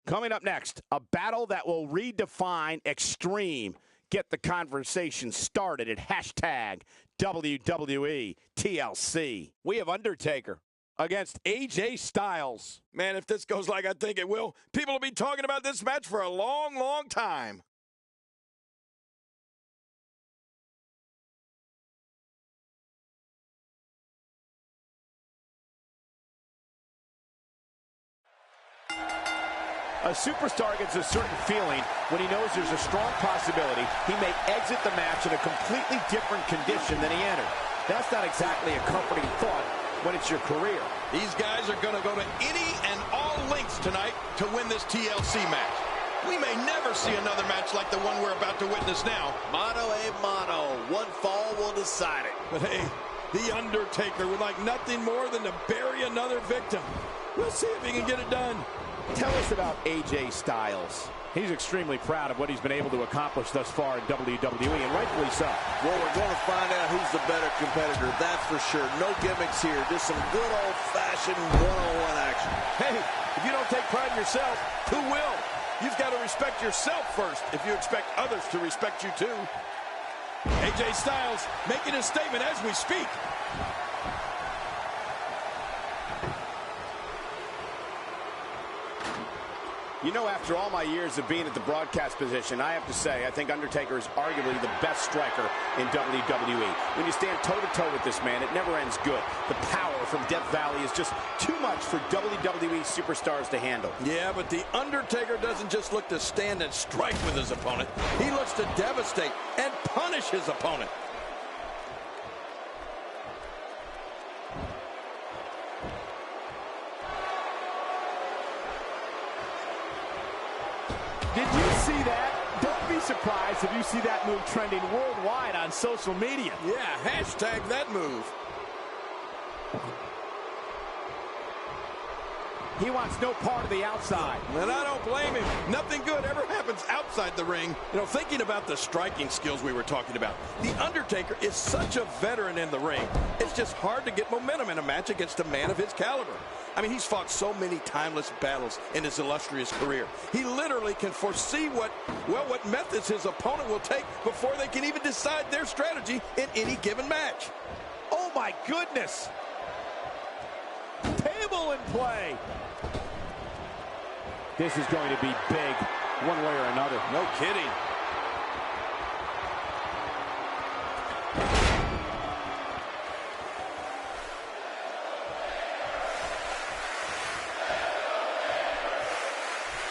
Coming up next, a battle that will redefine extreme. Get the conversation started at hashtag WWE TLC. We have Undertaker against AJ Styles. Man, if this goes like I think it will, people will be talking about this match for a long, long time. A superstar gets a certain feeling when he knows there's a strong possibility he may exit the match in a completely different condition than he entered. That's not exactly a comforting thought when it's your career. These guys are going to go to any and all lengths tonight to win this TLC match. We may never see another match like the one we're about to witness now. Mano a mano. One fall will decide it. But hey, The Undertaker would like nothing more than to bury another victim. We'll see if he can get it done. Tell us about AJ Styles. He's extremely proud of what he's been able to accomplish thus far in WWE, and rightfully so. Well, we're going to find out who's the better competitor, that's for sure. No gimmicks here, just some good old-fashioned one-on-one action. Hey, if you don't take pride in yourself, who will? You've got to respect yourself first if you expect others to respect you too. AJ Styles making a statement as we speak. You know, after all my years of being at the broadcast position, I have to say, I think Undertaker is arguably the best striker in WWE. When you stand toe-to-toe with this man, it never ends good. The power from Death Valley is just too much for WWE superstars to handle. Yeah, but The Undertaker doesn't just look to stand and strike with his opponent. He looks to devastate and punish his opponent. Did you see that? Don't be surprised if you see that move trending worldwide on social media. Yeah, hashtag that move. He wants no part of the outside. And I don't blame him. Nothing good ever happens outside the ring. You know, thinking about the striking skills we were talking about, The Undertaker is such a veteran in the ring. It's just hard to get momentum in a match against a man of his caliber. I mean, he's fought so many timeless battles in his illustrious career. He literally can foresee what methods his opponent will take before they can even decide their strategy in any given match. Oh, my goodness. Table in play. This is going to be big, one way or another. No kidding.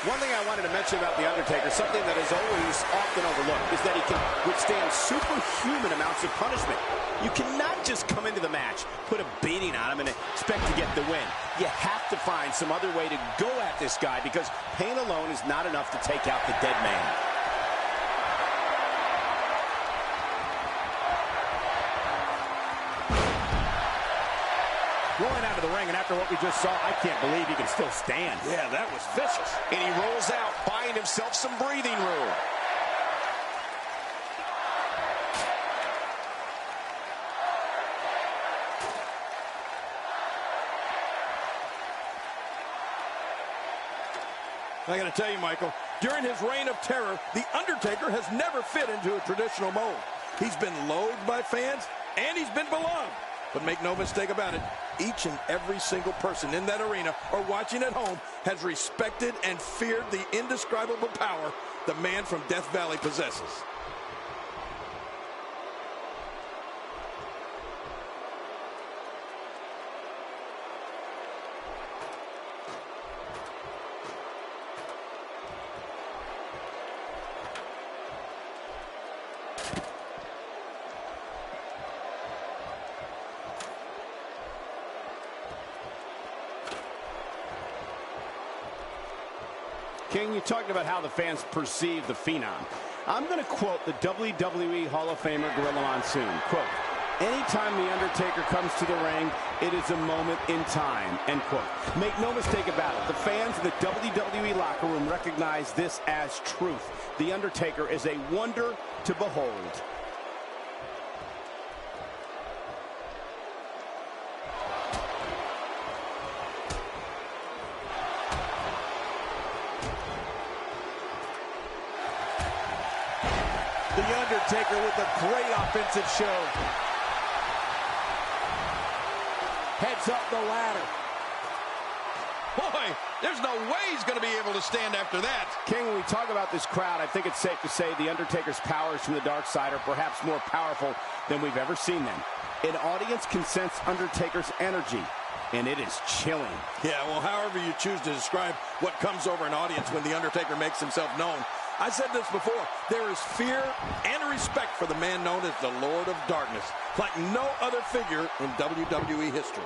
One thing I wanted to mention about The Undertaker, something that is always often overlooked, is that he can withstand superhuman amounts of punishment. You cannot just come into the match, put a beating on him, and expect to get the win. You have to find some other way to go at this guy, because pain alone is not enough to take out the dead man. Rolling out of the ring, and after what we just saw, I can't believe he can still stand. Yeah, that was vicious. And he rolls out, buying himself some breathing room. I got to tell you, Michael, during his reign of terror, The Undertaker has never fit into a traditional mold. He's been loathed by fans, and he's been beloved. But make no mistake about it, each and every single person in that arena or watching at home has respected and feared the indescribable power the man from Death Valley possesses. King, you talked about how the fans perceive the Phenom. I'm going to quote the WWE Hall of Famer Gorilla Monsoon. Quote, "Anytime The Undertaker comes to the ring, it is a moment in time." End quote. Make no mistake about it. The fans in the WWE locker room recognize this as truth. The Undertaker is a wonder to behold. Undertaker with a great offensive show. Heads up the ladder. Boy, there's no way he's going to be able to stand after that. King, when we talk about this crowd, I think it's safe to say the Undertaker's powers from the dark side are perhaps more powerful than we've ever seen them. An audience can sense Undertaker's energy, and it is chilling. Yeah, well, however you choose to describe what comes over an audience when the Undertaker makes himself known. I said this before, there is fear and respect for the man known as the Lord of Darkness, like no other figure in WWE history.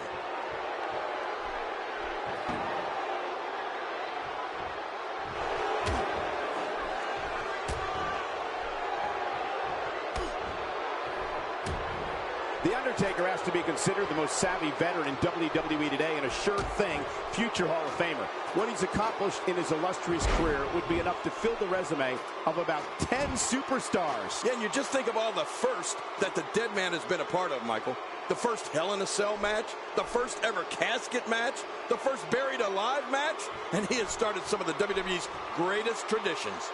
The Undertaker has to be considered the most savvy veteran in WWE today and a sure thing future Hall of Famer. What he's accomplished in his illustrious career would be enough to fill the resume of about 10 superstars. Yeah, and you just think of all the first that the dead man has been a part of, Michael. The first Hell in a Cell match, the first ever casket match, the first buried alive match, and he has started some of the WWE's greatest traditions.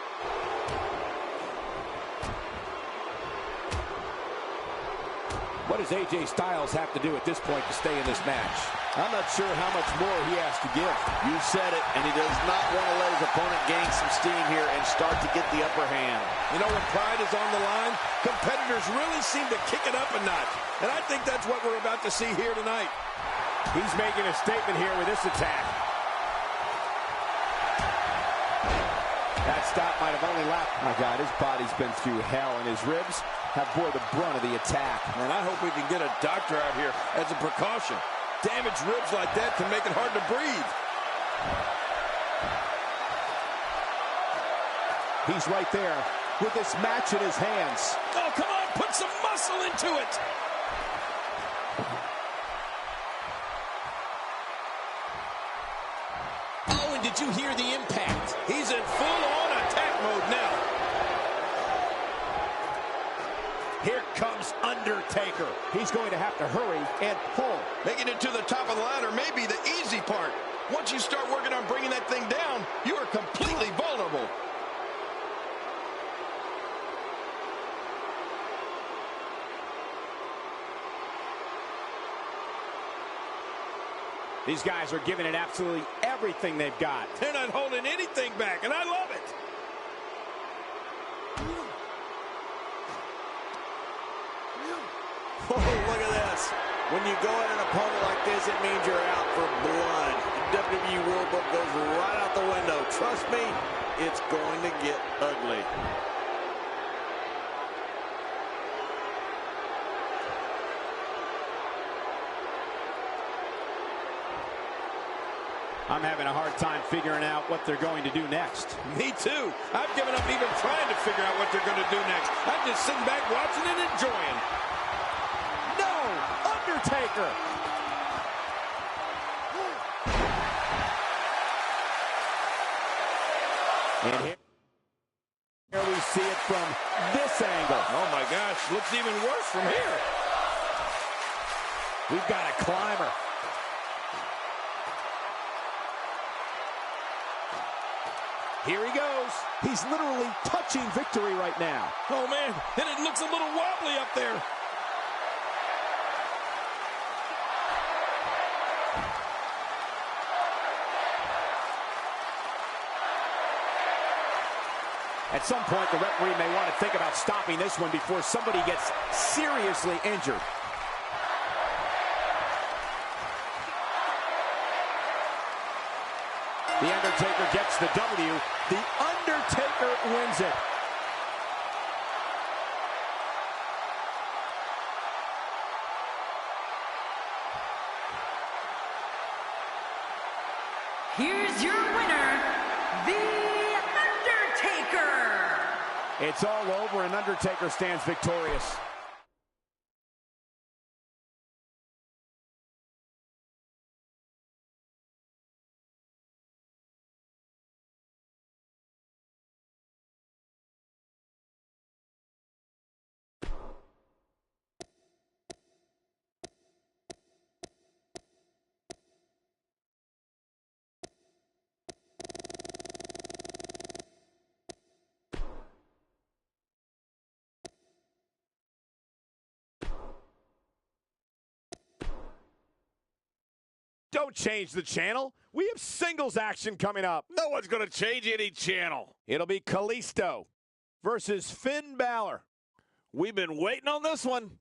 What does AJ Styles have to do at this point to stay in this match? I'm not sure how much more he has to give. You said it, and he does not want to let his opponent gain some steam here and start to get the upper hand. You know, when pride is on the line, competitors really seem to kick it up a notch. And I think that's what we're about to see here tonight. He's making a statement here with this attack. That stop might have only lasted. My God, his body's been through hell, and his ribs have bore the brunt of the attack. And I hope we can get a doctor out here as a precaution. Damaged ribs like that can make it hard to breathe. He's right there with this match in his hands. Oh, come on, put some muscle into it. Oh, and did you hear the impact? He's in full-on attack mode now. Here comes Undertaker. He's going to have to hurry and pull. Making it to the top of the ladder may be the easy part. Once you start working on bringing that thing down, you are completely vulnerable. These guys are giving it absolutely everything they've got. They're not holding anything back, and I love it. Oh, look at this. When you go at an opponent like this, it means you're out for blood. The WWE rulebook goes right out the window. Trust me, it's going to get ugly. I'm having a hard time figuring out what they're going to do next. Me too. I've given up even trying to figure out what they're going to do next. I'm just sitting back watching and enjoying. No! Undertaker! And here we see it from this angle. Oh my gosh, looks even worse from here. We've got a climber. Here he goes. He's literally touching victory right now. Oh man, and it looks a little wobbly up there. At some point, the referee may want to think about stopping this one before somebody gets seriously injured. The Undertaker gets the W. The Undertaker wins it. Here's your winner, The Undertaker. It's all over, and Undertaker stands victorious. Don't change the channel. We have singles action coming up. No one's going to change any channel. It'll be Kalisto versus Finn Balor. We've been waiting on this one.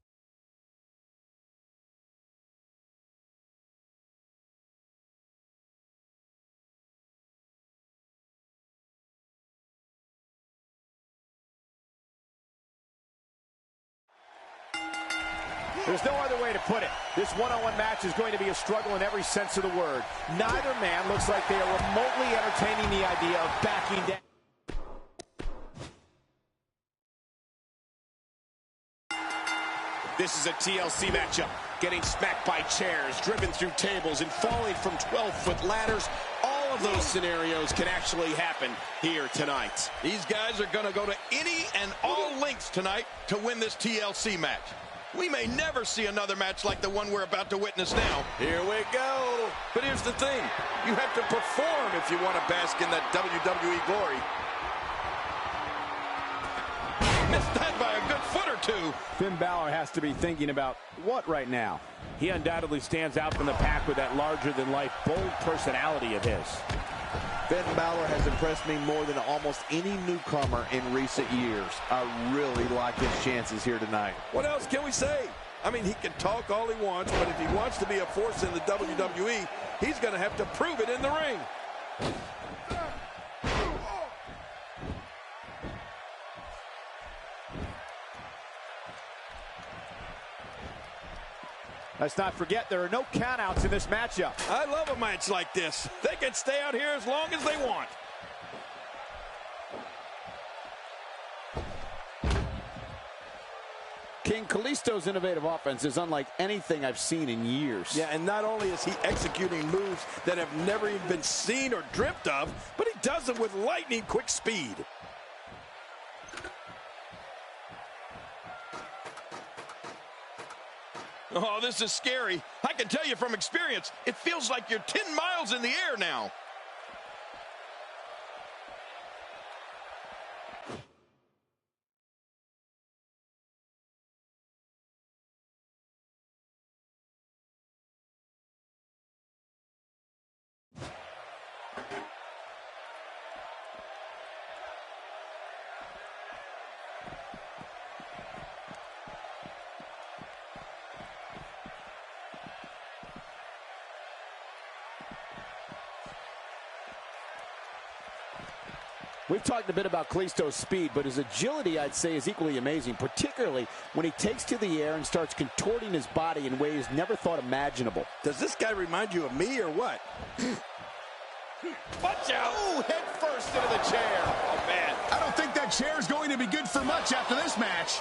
There's no other way to put it. This one-on-one match is going to be a struggle in every sense of the word. Neither man looks like they are remotely entertaining the idea of backing down. This is a TLC matchup. Getting smacked by chairs, driven through tables, and falling from 12-foot ladders. All of those scenarios can actually happen here tonight. These guys are going to go to any and all lengths tonight to win this TLC match. We may never see another match like the one we're about to witness now. Here we go. But here's the thing. You have to perform if you want to bask in that WWE glory. Missed that by a good foot or two. Finn Balor has to be thinking about what right now? He undoubtedly stands out from the pack with that larger-than-life, bold personality of his. Finn Balor has impressed me more than almost any newcomer in recent years. I really like his chances here tonight. What else can we say? I mean, he can talk all he wants, but if he wants to be a force in the WWE, he's going to have to prove it in the ring. Let's not forget there are no countouts in this matchup. I love a match like this. They can stay out here as long as they want. King, Kalisto's innovative offense is unlike anything I've seen in years. Yeah, and not only is he executing moves that have never even been seen or dreamt of, but he does them with lightning quick speed. Oh, this is scary. I can tell you from experience, it feels like you're 10 miles in the air now. We've talked a bit about Kalisto's speed, but his agility, I'd say, is equally amazing, particularly when he takes to the air and starts contorting his body in ways never thought imaginable. Does this guy remind you of me or what? Watch out! Oh, head first into the chair. Oh, man. I don't think that chair is going to be good for much after this match.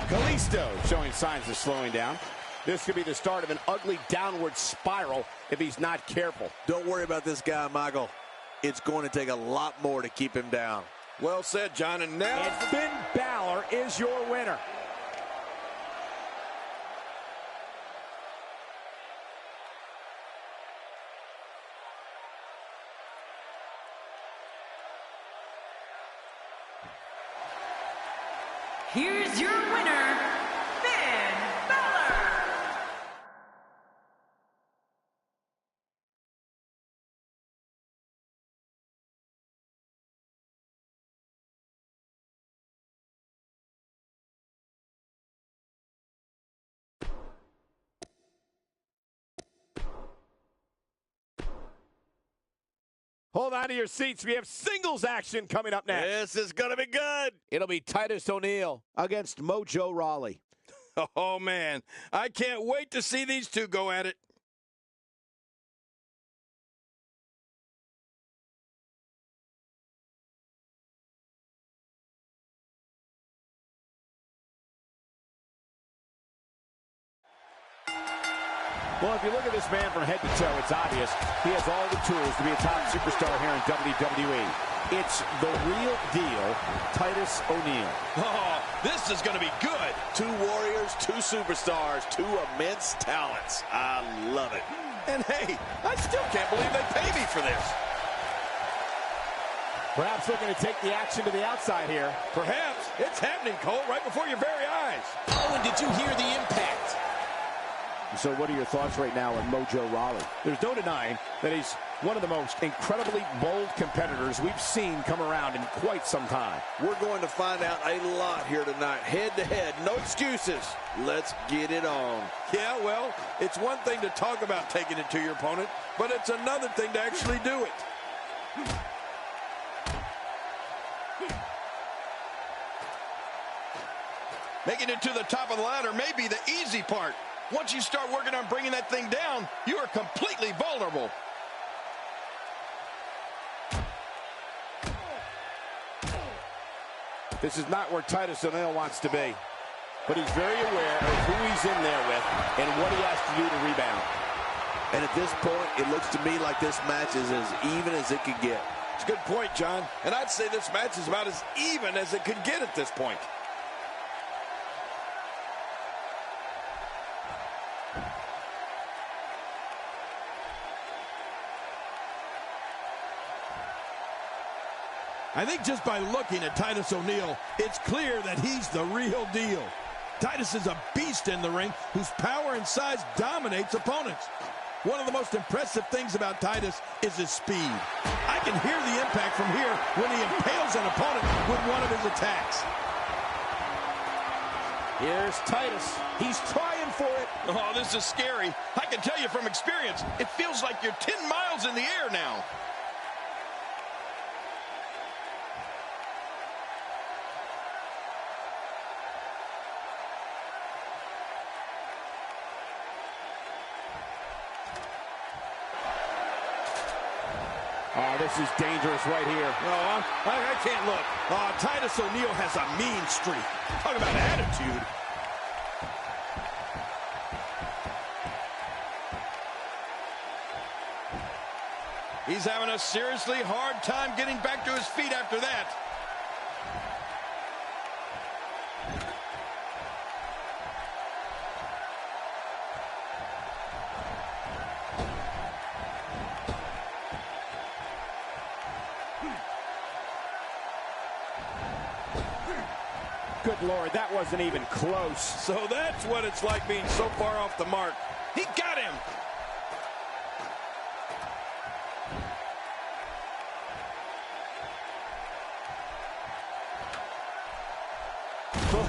Kalisto showing signs of slowing down. This could be the start of an ugly downward spiral if he's not careful. Don't worry about this guy, Michael. It's going to take a lot more to keep him down. Well said, John. And now... And Finn Balor is your winner. Here's your winner, Finn Balor. Hold on to your seats. We have singles action coming up next. This is going to be good. It'll be Titus O'Neil against Mojo Rawley. Oh, man. I can't wait to see these two go at it. Well, if you look at this man from head to toe, it's obvious he has all the tools to be a top superstar here in WWE. It's the real deal, Titus O'Neil. Oh, this is going to be good. Two warriors, two superstars, two immense talents. I love it. And hey, I still can't believe they pay me for this. Perhaps looking to take the action to the outside here. Perhaps. It's happening, Cole, right before your very eyes. Oh, and did you hear the impact? So what are your thoughts right now on Mojo Rawley? There's no denying that he's one of the most incredibly bold competitors we've seen come around in quite some time. We're going to find out a lot here tonight. Head to head, no excuses. Let's get it on. Yeah, well, it's one thing to talk about taking it to your opponent, but it's another thing to actually do it. Making it to the top of the ladder may be the easy part. Once you start working on bringing that thing down, you are completely vulnerable. This is not where Titus O'Neil wants to be, but he's very aware of who he's in there with and what he has to do to rebound. And at this point, it looks to me like this match is as even as it could get. It's a good point, John. And I'd say this match is about as even as it could get at this point. I think just by looking at Titus O'Neil, it's clear that he's the real deal. Titus is a beast in the ring whose power and size dominates opponents. One of the most impressive things about Titus is his speed. I can hear the impact from here when he impales an opponent with one of his attacks. Here's Titus. He's trying for it. Oh, this is scary. I can tell you from experience, it feels like you're 10 miles in the air now. Oh, this is dangerous right here. No, I can't look. Oh, Titus O'Neil has a mean streak. Talk about attitude. He's having a seriously hard time getting back to his feet after that. Good Lord, that wasn't even close. So that's what it's like being so far off the mark. He got him.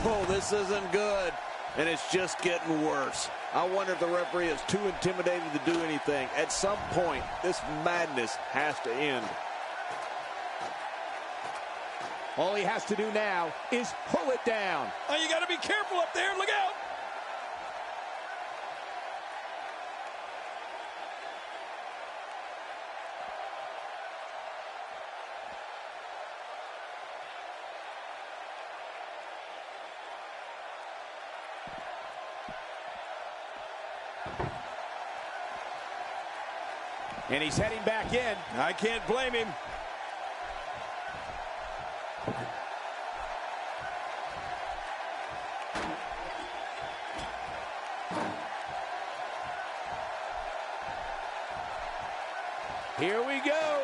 Oh, this isn't good. And it's just getting worse. I wonder if the referee is too intimidated to do anything. At some point, this madness has to end. All he has to do now is pull it down. Oh, you got to be careful up there. Look out. And he's heading back in. I can't blame him. Here we go.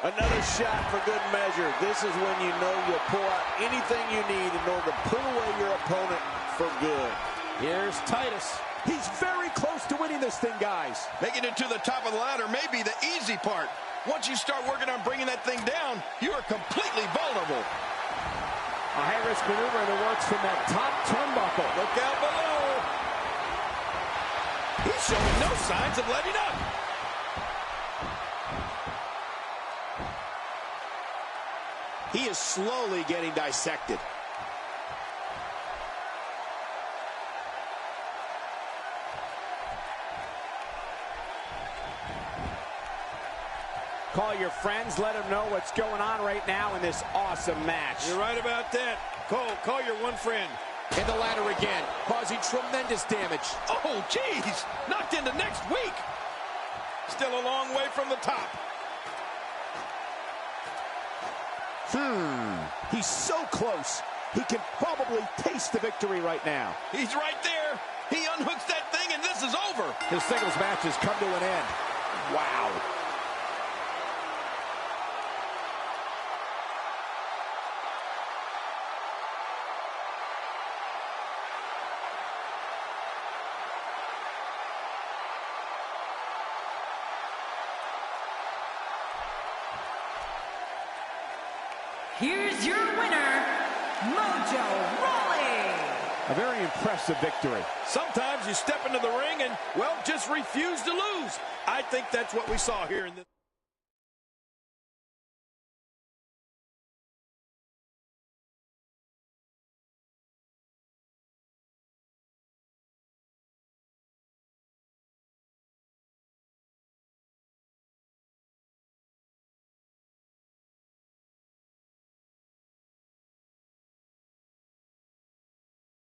Another shot for good measure. This is when you know you'll pull out anything you need in order to put away your opponent for good. Here's Titus. He's very close to winning this thing, guys. Making it to the top of the ladder may be the easy part. Once you start working on bringing that thing down, you are completely vulnerable. A high-risk maneuver in the works from that top turnbuckle. Look out below. He's showing no signs of letting up. He is slowly getting dissected. Call your friends, let them know what's going on right now in this awesome match. You're right about that. Call your one friend. And the ladder again, causing tremendous damage. Oh, geez. Knocked into next week. Still a long way from the top. He's so close. He can probably taste the victory right now. He's right there. He unhooks that thing, and this is over. His singles match has come to an end. Wow. Here's your winner, Mojo Rawley. A very impressive victory. Sometimes you step into the ring and, well, just refuse to lose. I think that's what we saw here in this.